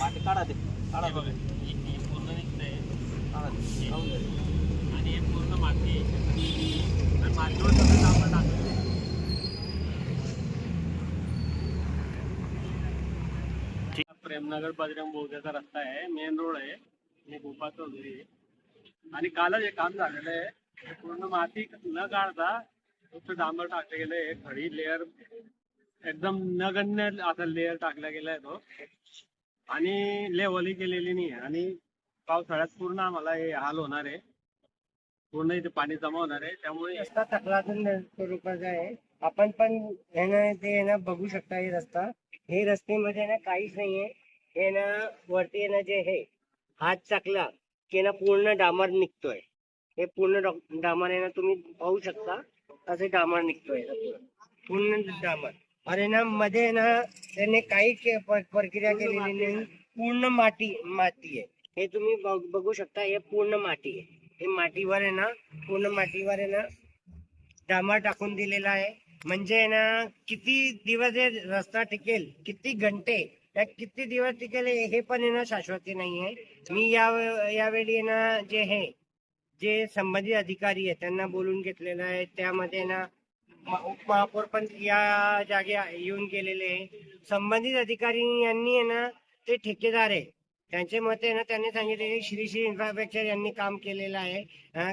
माती काढा ते काढा हे बघा, हे पूर्ण निघतंय काढा ते खाऊन घ्या. आणि हे पूर्ण माती आहे आणि मातीवर सगळं आपण टाकलं. प्रेमनगर बजरंग बोगद्याचा रस्ता आहे, मेन रोड आहे आणि गोपाचं वगैरे आहे. आणि कालच हे काम झालेलं आहे. पूर्ण माती न काढता फक्त डांबर टाकलं गेलं आहे. खडी लेअर एकदम नगण्य असा लेअर टाकला गेलाय तो, आणि लेवलही केलेली नाही आहे. आणि पावसाळ्यात पूर्ण आम्हाला हे हाल होणार आहे, पूर्ण इथे पाणी जमा होणार आहे. त्यामुळे रस्ता तकलातून स्वरूपाचा आहे. आपण पण हे ना ते ना बघू शकता. हे रस्ता, हे रस्त्यामध्ये ना काहीच नाहीये. हे ना वरती ना जे हे हात टाकला की ना पूर्ण डांबर निघतोय. हे पूर्ण डांबर आहे ना, तुम्ही पाहू शकता असे डांबर निघतोय पूर्ण डांबर. अरे ना मध्ये ना त्याने काही प्रक्रिया केलेली नाही. पूर्ण माती माती आहे. हे तुम्ही बघू शकता. हे पूर्ण माती आहे. हे मातीवर आहे ना, पूर्ण मातीवर आहे ना डांबर टाकून दिलेला आहे. म्हणजे ना किती दिवस हे रस्ता टिकेल, किती घंटे या किती दिवस टिकेल हे पण आहे ना शाश्वती नाहीये. मी यावेळी ना जे संबंधित अधिकारी आहे त्यांना बोलून घेतलेलं आहे. त्यामध्ये ना उपमहापौर पण या जागे येऊन गेलेले आहे. संबंधित अधिकारी यांनी आहे ना, ते ठेकेदार आहे त्यांचे मते ना, त्यांनी सांगितले श्री इन्फ्रास्ट्रक्चर यांनी काम केलेलं आहे.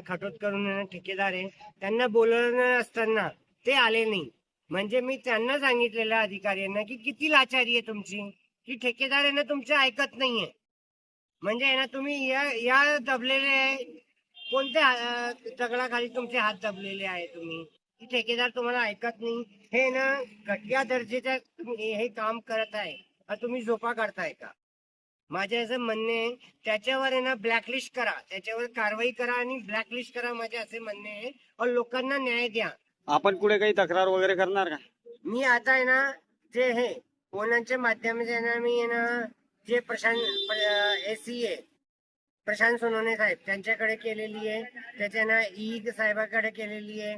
खटोत करून ठेकेदार आहे. त्यांना बोलवणं असताना ते आले नाही. म्हणजे मी त्यांना सांगितलेलं अधिकाऱ्यांना की किती लाचारी आहे तुमची, की ठेकेदार आहे ना तुमचं ऐकत नाहीये. म्हणजे आहे ना तुम्ही या दबलेले आहे. कोणत्या दगडाखाली तुमचे हात दबलेले आहे तुम्ही, की ठेकेदार तुम्हाला ऐकत नाही. हे ना घटिया दर्जाचं तुम्ही हे काम करत आहे. तुम्ही झोपा काढताय का? माझे असं म्हणणे आहे, त्याच्यावर आहे ना ब्लॅकलिस्ट करा, त्याच्यावर कारवाई करा आणि ब्लॅकलिस्ट करा. माझे असे म्हणणे आहे. और लोकांना न्याय द्या. आपण पुढे काही तक्रार वगैरे करणार का? मी आता आहे ना जे हे फोनांच्या माध्यमाचे ना मी आहे ना जे एसी आहे प्रशांत सोनवणे साहेब त्यांच्याकडे केलेली आहे. त्याच्या ना साहेबाकडे केलेली आहे.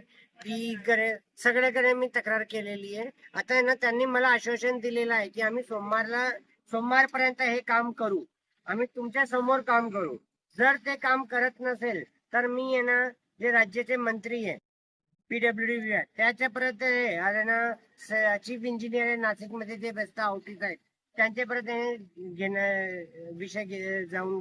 कडे सगळ्याकडे मी तक्रार केलेली आहे. आता आहे ना त्यांनी मला आश्वासन दिलेलं आहे की आम्ही सोमवारपर्यंत हे काम करू. आम्ही तुमच्या समोर काम करू. जर ते काम करत नसेल तर मी आहे ना जे राज्याचे मंत्री आहे PWD त्याच्यापर्यंत अरे ना चीफ इंजिनियर आहे नाशिकमध्ये जे बेस्ट ऑफिस आहेत त्यांच्यापर्यंत विषय जाऊन